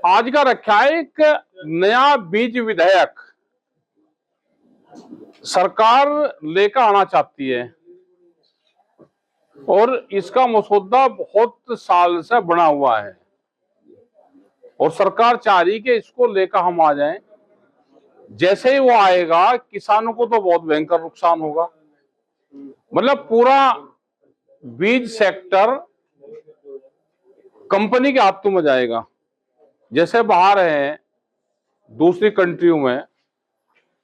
आज का रखा है एक नया बीज विधेयक सरकार लेकर आना चाहती है और इसका मसौदा बहुत साल से बना हुआ है और सरकार चाह रही कि इसको लेकर हम आ जाएं। जैसे ही वो आएगा किसानों को तो बहुत भयंकर नुकसान होगा। मतलब पूरा बीज सेक्टर कंपनी के हाथों में जाएगा। जैसे बाहर है दूसरी कंट्रियों में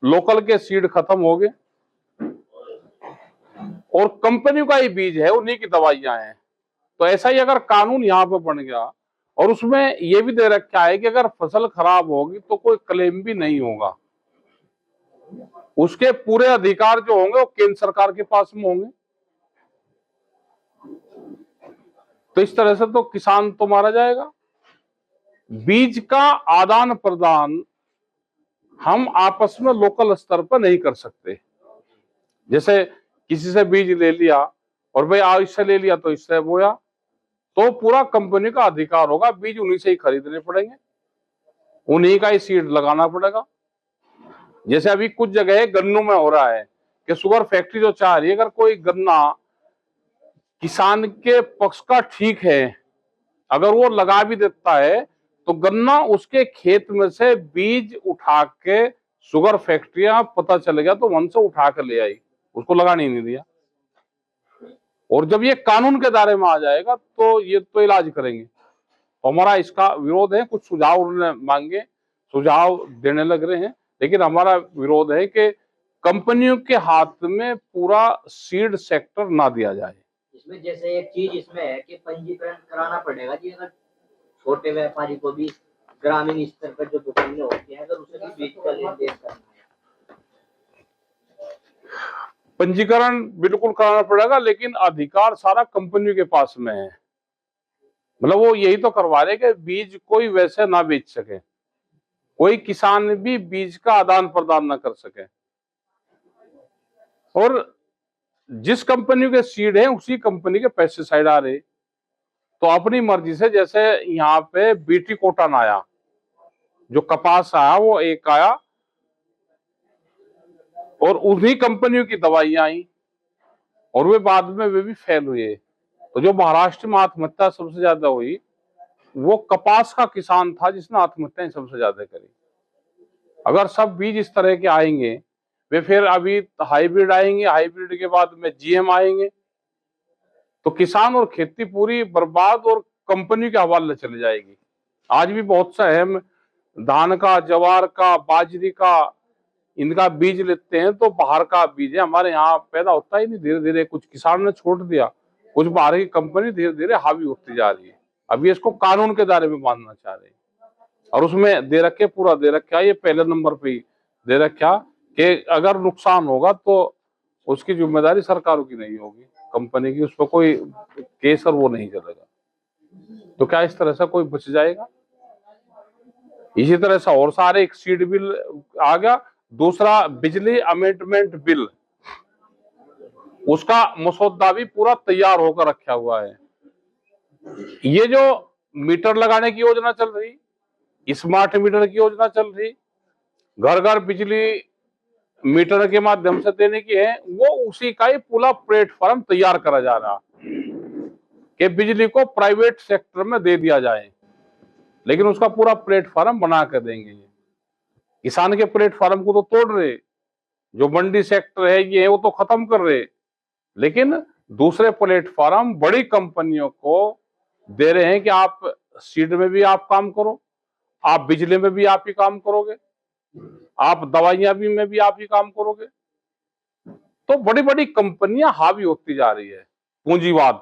लोकल के सीड खत्म हो गए और कंपनी का ही बीज है, उन्हीं की दवाइयां हैं। तो ऐसा ही अगर कानून यहाँ पे बन गया और उसमें यह भी दे रखा है कि अगर फसल खराब होगी तो कोई क्लेम भी नहीं होगा, उसके पूरे अधिकार जो होंगे वो केंद्र सरकार के पास में होंगे। तो इस तरह से तो किसान तो मारा जाएगा। बीज का आदान प्रदान हम आपस में लोकल स्तर पर नहीं कर सकते। जैसे किसी से बीज ले लिया और भाई आज इससे ले लिया तो इससे बोया, तो पूरा कंपनी का अधिकार होगा, बीज उन्हीं से ही खरीदने पड़ेंगे, उन्हीं का ही सीड लगाना पड़ेगा। जैसे अभी कुछ जगह गन्नों में हो रहा है कि शुगर फैक्ट्री जो चाह रही है अगर कोई गन्ना किसान के पक्ष का ठीक है, अगर वो लगा भी देता है तो गन्ना उसके खेत में से बीज उठा के शुगर फैक्ट्रियां पता चल गया तो वहां से उठा कर ले आई, उसको लगाने ही नहीं दिया। और जब ये कानून के दायरे में आ जाएगा तो ये तो इलाज करेंगे। तो हमारा इसका विरोध है। कुछ सुझाव उन्होंने मांगे, सुझाव देने लग रहे हैं, लेकिन हमारा विरोध है कि कंपनियों के हाथ में पूरा सीड सेक्टर ना दिया जाए। इसमें जैसे एक चीज इसमें है कि पंजीकरण कराना पड़ेगा जी, अगर छोटे व्यापारी को भी ग्रामीण स्तर पर जो दुकानें होती हैं अगर उसे भी बीज का लेन देन करना है, पंजीकरण बिल्कुल कराना पड़ेगा, लेकिन अधिकार सारा कंपनी के पास में है। मतलब वो यही तो करवा रहे कि बीज कोई वैसे ना बेच सके, कोई किसान भी बीज का आदान प्रदान ना कर सके, और जिस कंपनी के सीड है उसी कंपनी के पेस्टिसाइड आ रहे। तो अपनी मर्जी से, जैसे यहाँ पे बीटी कोटन आया, जो कपास आया वो एक आया और उन्हीं कंपनियों की दवाइयां आई और वे बाद में वे भी फेल हुए। तो जो महाराष्ट्र में आत्महत्या सबसे ज्यादा हुई वो कपास का किसान था जिसने आत्महत्या सबसे ज्यादा करी। अगर सब बीज इस तरह के आएंगे, वे फिर अभी हाइब्रिड आएंगे, हाइब्रिड के बाद में जीएम आएंगे, तो किसान और खेती पूरी बर्बाद और कंपनी के हवाले चली जाएगी। आज भी बहुत सा अहम धान का, जवार का, बाजरी का, इनका बीज लेते हैं तो बाहर का बीज है, हमारे यहाँ पैदा होता ही नहीं। धीरे धीरे कुछ किसान ने छोड़ दिया, कुछ बाहर की कंपनी धीरे धीरे हावी होती जा रही है। अभी इसको कानून के दायरे में बांधना चाह रहे हैं और उसमें दे रखे, पूरा दे रखा, ये पहले नंबर पे ही दे रखा कि अगर नुकसान होगा तो उसकी जिम्मेदारी सरकारों की नहीं होगी, कंपनी की, उस पर कोई केस और वो नहीं चलेगा। तो क्या इस तरह से कोई बच जाएगा? इसी तरह से और सारे, एक सीड बिल आ गया, दूसरा बिजली अमेंडमेंट बिल, उसका मसौदा भी पूरा तैयार होकर रखा हुआ है। ये जो मीटर लगाने की योजना चल रही, स्मार्ट मीटर की योजना चल रही, घर घर बिजली मीटर के माध्यम से देने की है, वो उसी का ही पूरा प्लेटफॉर्म तैयार करा जा रहा कि बिजली को प्राइवेट सेक्टर में दे दिया जाए, लेकिन उसका पूरा प्लेटफॉर्म बना कर देंगे। किसान के प्लेटफॉर्म को तो तोड़ रहे, जो मंडी सेक्टर है ये वो तो खत्म कर रहे, लेकिन दूसरे प्लेटफॉर्म बड़ी कंपनियों को दे रहे हैं कि आप सीड में भी आप काम करो, आप बिजली में भी आप ही काम करोगे, आप दवाइयां भी में भी आप ही काम करोगे। तो बड़ी बड़ी कंपनियां हावी होती जा रही है, पूंजीवाद,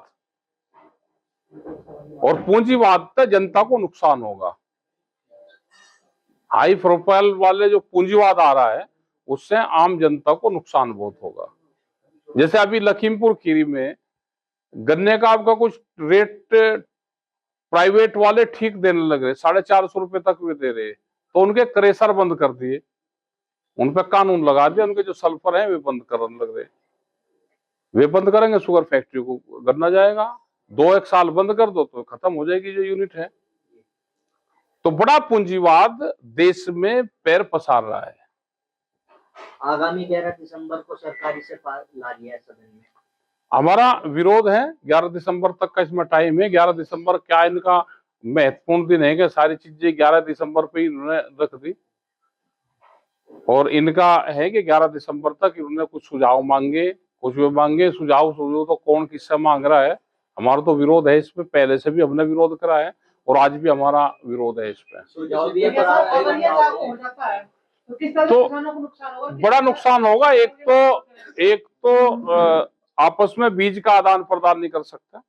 और पूंजीवाद से जनता को नुकसान होगा। हाई प्रोफाइल वाले जो पूंजीवाद आ रहा है उससे आम जनता को नुकसान बहुत होगा। जैसे अभी लखीमपुर खीरी में गन्ने का आपका कुछ रेट प्राइवेट वाले ठीक देने लगे, 450 रुपए तक भी दे रहे, तो उनके क्रेशर बंद कर दिए, उन पर कानून लगा दिया, उनके जो सल्फर है वे बंद करने लग रहे। वे बंद करेंगे, शुगर फैक्ट्री को गन्ना जाएगा। 2-1 साल बंद कर दो तो खत्म हो जाएगी जो यूनिट है। तो बड़ा पूंजीवाद देश में पैर पसार रहा है। आगामी 11 दिसंबर को सरकारी से ला दिया है सदन में। हमारा विरोध है। 11 दिसंबर तक का इसमें टाइम है। 11 दिसंबर क्या इनका महत्वपूर्ण दिन है कि सारी चीजें 11 दिसंबर पे ही इन्होंने रख दी, और इनका है कि 11 दिसंबर तक इन्होंने कुछ सुझाव मांगे, कुछ भी मांगे। सुझाव तो कौन किससे मांग रहा है। हमारा तो विरोध है इस पे, पहले से भी हमने विरोध करा है और आज भी हमारा विरोध है इस पे। तो बड़ा नुकसान होगा। एक तो आपस में बीज का आदान प्रदान नहीं कर सकता,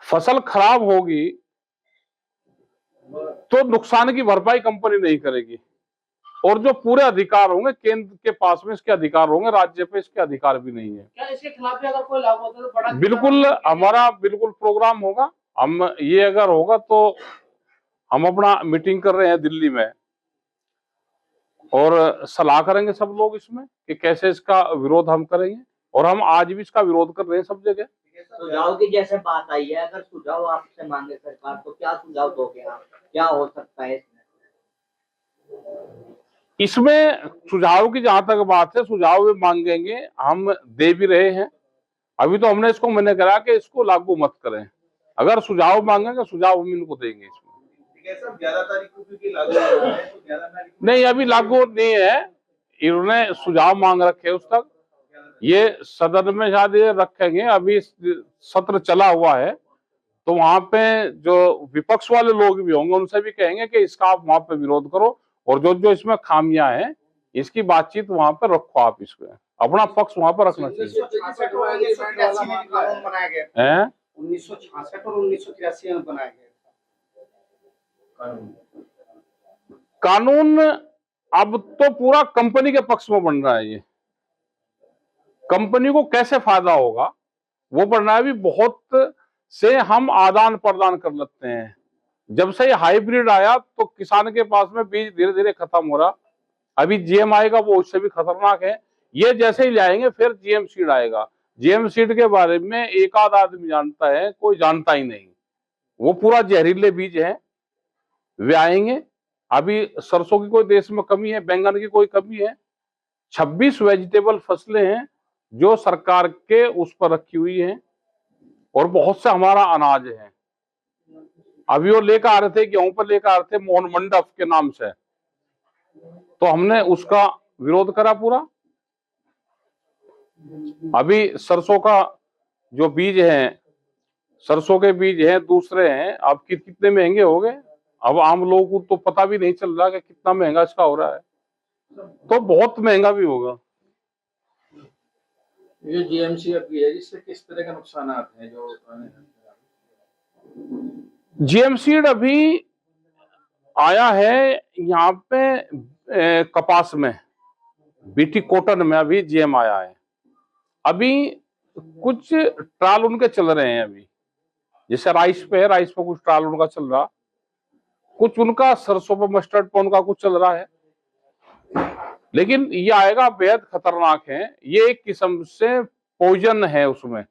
फसल खराब होगी तो नुकसान की भरपाई कंपनी नहीं करेगी, और जो पूरे अधिकार होंगे केंद्र के पास में इसके अधिकार होंगे, राज्य पे इसके अधिकार भी नहीं है। क्या इसके खिलाफ भी अगर कोई लागू होता है तो बड़ा बिल्कुल हमारा बिल्कुल प्रोग्राम होगा। हम ये अगर होगा तो हम अपना मीटिंग कर रहे हैं दिल्ली में, और सलाह करेंगे सब लोग इसमें कि कैसे इसका विरोध हम करेंगे, और हम आज भी इसका विरोध कर रहे हैं सब जगह। सुझाव की जैसे बात आई है, अगर सुझाव आपसे मांगे सरकार तो क्या सुझाव दोगे आप? क्या हो सकता है इसमें सुझाव की जहां तक बात है, सुझाव भी मांगेंगे, हम दे भी रहे हैं। अभी तो हमने इसको मैंने करा कि इसको लागू मत करें। अगर सुझाव मांगेंगे सुझाव हम इनको देंगे इसमें। 11 तारीख को क्योंकि लागू हो रहा है, तो 11 तारीख नहीं, अभी लागू नहीं है। इन्होंने सुझाव मांग रखे उस तक, ये सदन में शायद ये रखेंगे। अभी सत्र चला हुआ है तो वहां पे जो विपक्ष वाले लोग भी होंगे उनसे भी कहेंगे कि इसका आप वहां पे विरोध करो, और जो जो इसमें खामियां हैं इसकी बातचीत वहां पे रखो। आप इसमें अपना पक्ष वहां पर रखना चाहिए। 1966 और 1983 में कानून बनाया गया है 1966 और 1983 में बनाया गया कानून अब तो पूरा कंपनी के पक्ष में बन रहा है। ये कंपनी को कैसे फायदा होगा वो बढ़ना है। अभी बहुत से हम आदान प्रदान कर लेते हैं। जब से ये हाइब्रिड आया तो किसान के पास में बीज धीरे धीरे खत्म हो रहा। अभी जीएम आएगा वो उससे भी खतरनाक है। ये जैसे ही लाएंगे फिर जीएम सीड आएगा। जीएम सीड के बारे में एक आध आदमी जानता है, कोई जानता ही नहीं। वो पूरा जहरीले बीज है, वे आएंगे। अभी सरसों की कोई देश में कमी है, बैंगन की कोई कमी है। 26 वेजिटेबल फसलें हैं जो सरकार के उस पर रखी हुई हैं, और बहुत से हमारा अनाज है। अभी वो लेकर आ रहे थे, गेहूं पर लेकर आ रहे थे मोहन मंडप के नाम से, तो हमने उसका विरोध करा पूरा। अभी सरसों का जो बीज है, सरसों के बीज हैं दूसरे हैं, अब कितने महंगे हो गए। अब आम लोगों को तो पता भी नहीं चल रहा कि कितना महंगा इसका हो रहा है, तो बहुत महंगा भी होगा। ये जीएमसी अभी है, इससे किस तरह के नुकसान आते हैं? जो जीएमसी अभी आया है यहाँ पे कपास में, बीटी कॉटन में अभी जीएम आया है। अभी कुछ ट्रायल उनके चल रहे हैं। अभी जैसे राइस पे है, राइस पे कुछ ट्रायल उनका चल रहा, कुछ उनका सरसों पे मस्टर्ड पे उनका कुछ चल रहा है। लेकिन ये आएगा बेहद खतरनाक है। ये एक किस्म से पॉइजन है उसमें।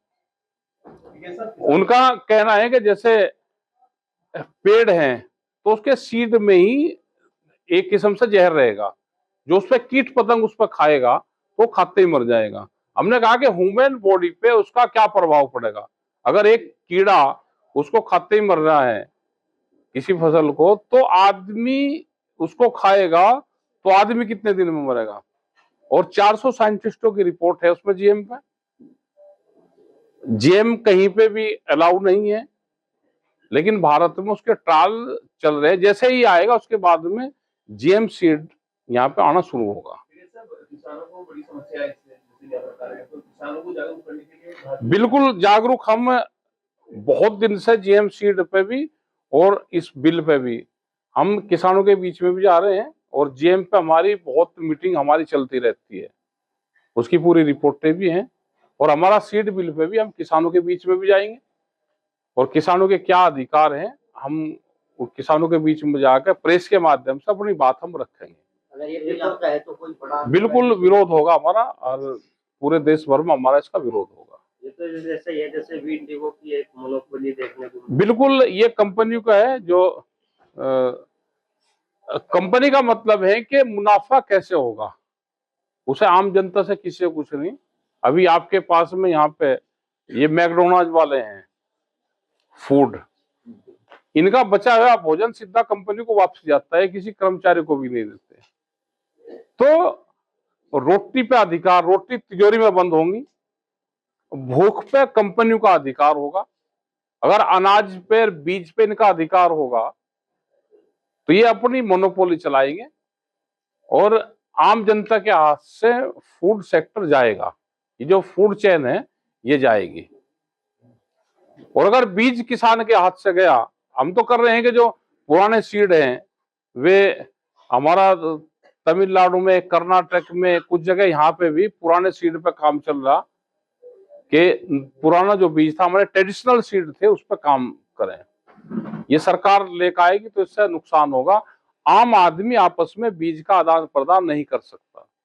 उनका कहना है कि जैसे पेड़ है तो उसके सीड में ही एक किस्म से जहर रहेगा, जो उस पर कीट पतंग उस पर खाएगा तो खाते ही मर जाएगा। हमने कहा कि ह्यूमन बॉडी पे उसका क्या प्रभाव पड़ेगा। अगर एक कीड़ा उसको खाते ही मर रहा है किसी फसल को, तो आदमी उसको खाएगा तो आदमी कितने दिन में मरेगा। और 400 साइंटिस्टों की रिपोर्ट है उसमें जीएम पे। जीएम कहीं पे भी अलाउ नहीं है, लेकिन भारत में उसके ट्रायल चल रहे हैं। जैसे ही आएगा उसके बाद में जीएम सीड यहाँ पे आना शुरू होगा। किसानों को बड़ी समस्या है इससे, तो किसानों को जागरूक करने के लिए बिल्कुल जागरूक हम बहुत दिन से जीएम सीड पे भी और इस बिल पे भी हम किसानों के बीच में भी जा रहे हैं, और जीएम पे हमारी बहुत मीटिंग हमारी चलती रहती है, उसकी पूरी रिपोर्टें भी हैं। और हमारा सीड बिल पे भी हम किसानों के बीच में भी जाएंगे, और किसानों के क्या अधिकार हैं हम किसानों के बीच में जाकर प्रेस के माध्यम से अपनी बात हम रखेंगे। अगर ये बिल आता है तो कोई बड़ा बिल्कुल विरोध होगा हमारा, और पूरे देश भर में हमारा इसका विरोध होगा। ये तो जैसे वीट डिवो की एक मोनोपोली देखने को बिल्कुल ये कंपनी का है जो कंपनी का मतलब है कि मुनाफा कैसे होगा, उसे आम जनता से किसी को कुछ नहीं। अभी आपके पास में यहाँ पे ये मैकडोनल्ड वाले हैं फूड, इनका बचा हुआ भोजन सीधा कंपनी को वापस जाता है, किसी कर्मचारी को भी नहीं देते। तो रोटी पे अधिकार, रोटी तिजोरी में बंद होंगी, भूख पे कंपनियों का अधिकार होगा। अगर अनाज पे, बीज पे इनका अधिकार होगा तो ये अपनी मोनोपोली चलाएंगे और आम जनता के हाथ से फूड सेक्टर जाएगा, ये जो फूड चेन है ये जाएगी। और अगर बीज किसान के हाथ से गया, हम तो कर रहे हैं कि जो पुराने सीड हैं वे हमारा तमिलनाडु में, कर्नाटक में, कुछ जगह यहाँ पे भी पुराने सीड पे काम चल रहा कि पुराना जो बीज था, हमारे ट्रेडिशनल सीड थे, उस पर काम करें। ये सरकार लेकर आएगी तो इससे नुकसान होगा। आम आदमी आपस में बीज का आदान प्रदान नहीं कर सकता।